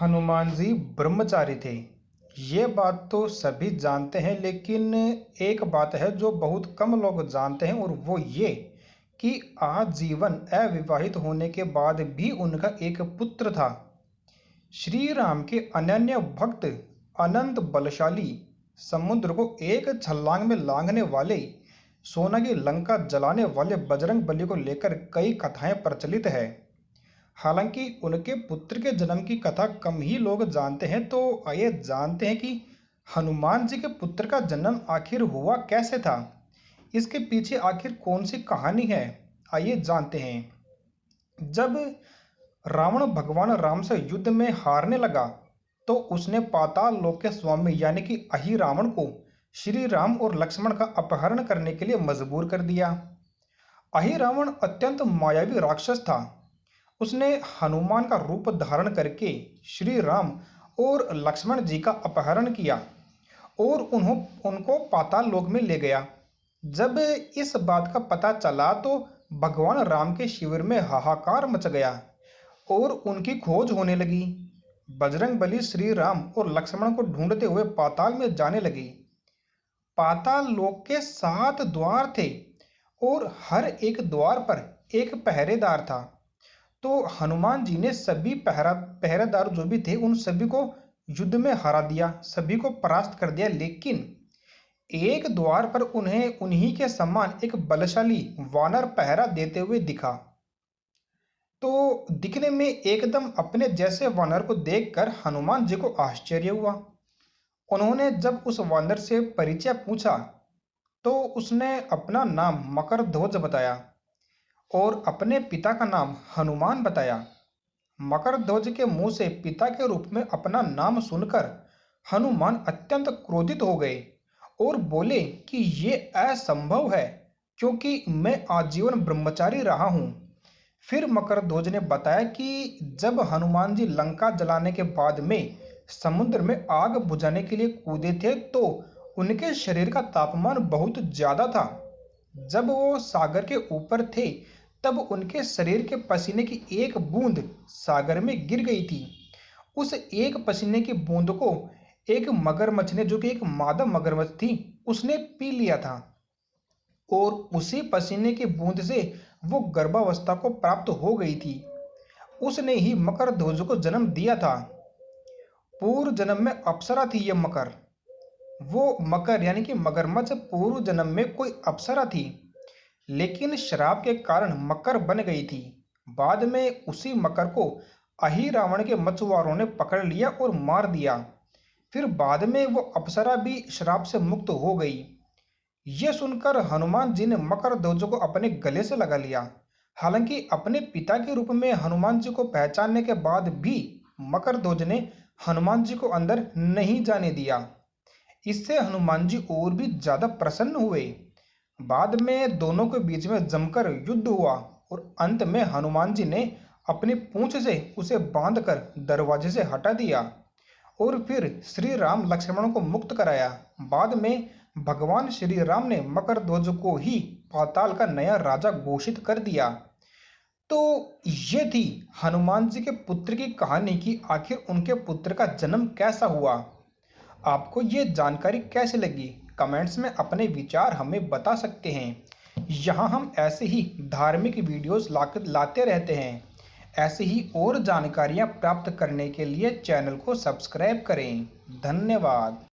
हनुमान जी ब्रह्मचारी थे। ये बात तो सभी जानते हैं, लेकिन एक बात है जो बहुत कम लोग जानते हैं, और वो ये कि आजीवन अविवाहित होने के बाद भी उनका एक पुत्र था। श्री राम के अनन्य भक्त, अनंत बलशाली, समुद्र को एक छलांग में लांघने वाले, सोना की लंका जलाने वाले बजरंग बली को लेकर कई कथाएं प्रचलित है। हालांकि उनके पुत्र के जन्म की कथा कम ही लोग जानते हैं, तो आइए जानते हैं कि हनुमान जी के पुत्र का जन्म आखिर हुआ कैसे था। इसके पीछे आखिर कौन सी कहानी है, आइए जानते हैं। जब रावण भगवान राम से युद्ध में हारने लगा, तो उसने पाताल लोक के स्वामी यानी कि अहि रावण को श्री राम और लक्ष्मण का अपहरण करने के लिए मजबूर कर दिया। अहि रावण अत्यंत मायावी राक्षस था। उसने हनुमान का रूप धारण करके श्री राम और लक्ष्मण जी का अपहरण किया और उनको पाताल लोक में ले गया। जब इस बात का पता चला तो भगवान राम के शिविर में हाहाकार मच गया और उनकी खोज होने लगी। बजरंग बली श्री राम और लक्ष्मण को ढूंढते हुए पाताल में जाने लगी। पाताल लोक के 7 द्वार थे और हर एक द्वार पर एक पहरेदार था। तो हनुमान जी ने सभी पहरेदार जो भी थे उन सभी को युद्ध में हरा दिया, सभी को परास्त कर दिया, लेकिन एक द्वार पर उन्हें उन्हीं के समान एक बलशाली वानर पहरा देते हुए दिखा। तो दिखने में एकदम अपने जैसे वानर को देखकर हनुमान जी को आश्चर्य हुआ। उन्होंने जब उस वानर से परिचय पूछा तो उसने अपना नाम मकरध्वज बताया और अपने पिता का नाम हनुमान बताया। मकरध्वज के मुंह से पिता के रूप में अपना नाम सुनकर हनुमान अत्यंत क्रोधित हो गए और बोले कि ये असंभव है, क्योंकि मैं आजीवन ब्रह्मचारी रहा हूं। फिर मकरध्वज ने बताया कि जब हनुमान जी लंका जलाने के बाद में समुद्र में आग बुझाने के लिए कूदे थे, तो उनके शरीर का तापमान बहुत ज्यादा था। जब वो सागर के ऊपर थे, तब उनके शरीर के पसीने की एक बूंद सागर में गिर गई थी। उस एक पसीने की बूंद को एक मगरमच्छ ने, जो कि एक मादा मगरमच्छ थी, उसने पी लिया था और उसी पसीने की बूंद से वो गर्भावस्था को प्राप्त हो गई थी। उसने ही मकरध्वज को जन्म दिया था। पूर्व जन्म में अप्सरा थी ये मकर। वो मकर यानी कि मगरमच्छ पूर्व जन्म में कोई अप्सरा थी, लेकिन श्राप के कारण मकर बन गई थी। बाद में उसी मकर को अहि रावण के मछुआरों ने पकड़ लिया और मार दिया। फिर बाद में वो अप्सरा भी श्राप से मुक्त हो गई। ये सुनकर हनुमान जी ने मकरध्वज को अपने गले से लगा लिया। हालांकि अपने पिता के रूप में हनुमान जी को पहचानने के बाद भी मकरध्वज ने हनुमान जी को अंदर नहीं जाने दिया। इससे हनुमान जी और भी ज्यादा प्रसन्न हुए। बाद में दोनों के बीच में जमकर युद्ध हुआ और अंत में हनुमान जी ने अपनी पूंछ से उसे बांधकर दरवाजे से हटा दिया और फिर श्री राम लक्ष्मण को मुक्त कराया। बाद में भगवान श्री राम ने मकरध्वज को ही पाताल का नया राजा घोषित कर दिया। तो ये थी हनुमान जी के पुत्र की कहानी कि आखिर उनके पुत्र का जन्म कैसा हुआ। आपको ये जानकारी कैसे लगी, कमेंट्स में अपने विचार हमें बता सकते हैं। यहाँ हम ऐसे ही धार्मिक वीडियोस लाते रहते हैं। ऐसे ही और जानकारियाँ प्राप्त करने के लिए चैनल को सब्सक्राइब करें। धन्यवाद।